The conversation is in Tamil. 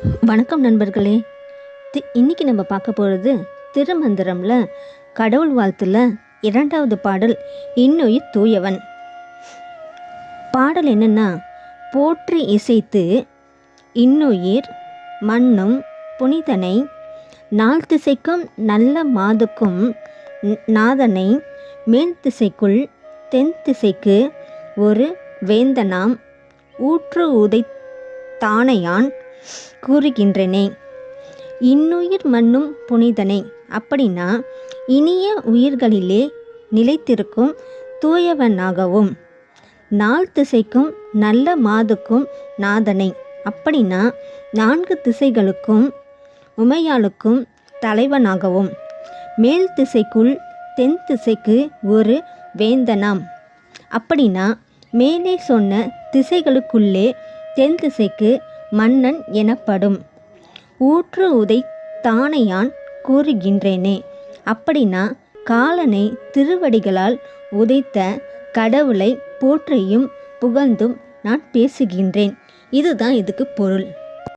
வணக்கம் நண்பர்களே. இன்னைக்கு நம்ம பார்க்க போகிறது திருமந்திரம்ல கடவுள் வாழ்த்துல 2வது பாடல், இன்னுயிர் தூயவன். பாடல் என்னன்னா, போற்றி இசைத்து இன்னுயிர் மண்ணும் புனிதனை, நாள் திசைக்கும் நல்ல மாதுக்கும் நாதனை, மேல் திசைக்குள் தென் திசைக்கு ஒரு வேந்தனாம், ஊற்று உதை தானையான் கூறுகின்றனே. இன்னுயிர் மண்ணும் புனிதனை அப்படின்னா இனிய உயிர்களிலே நிலைத்திருக்கும் தூயவனாகவும், நாள் திசைக்கும் நல்ல மாதுக்கும் நாதனை அப்படின்னா 4 திசைகளுக்கும் உமையாளுக்கும் தலைவனாகவும், மேல் திசைக்குள் தென் திசைக்கு ஒரு வேந்தனாம் அப்படின்னா மேலே சொன்ன திசைகளுக்குள்ளே தென் திசைக்கு மன்னன் எனப்படும், ஊற்று உதை தானையான் கூறுகின்றேனே அப்படின்னா காலனை திருவடிகளால் உதைத்த கடவுளை போற்றியும் புகழ்ந்தும் நான் பேசுகின்றேன். இதுதான் இதுக்கு பொருள்.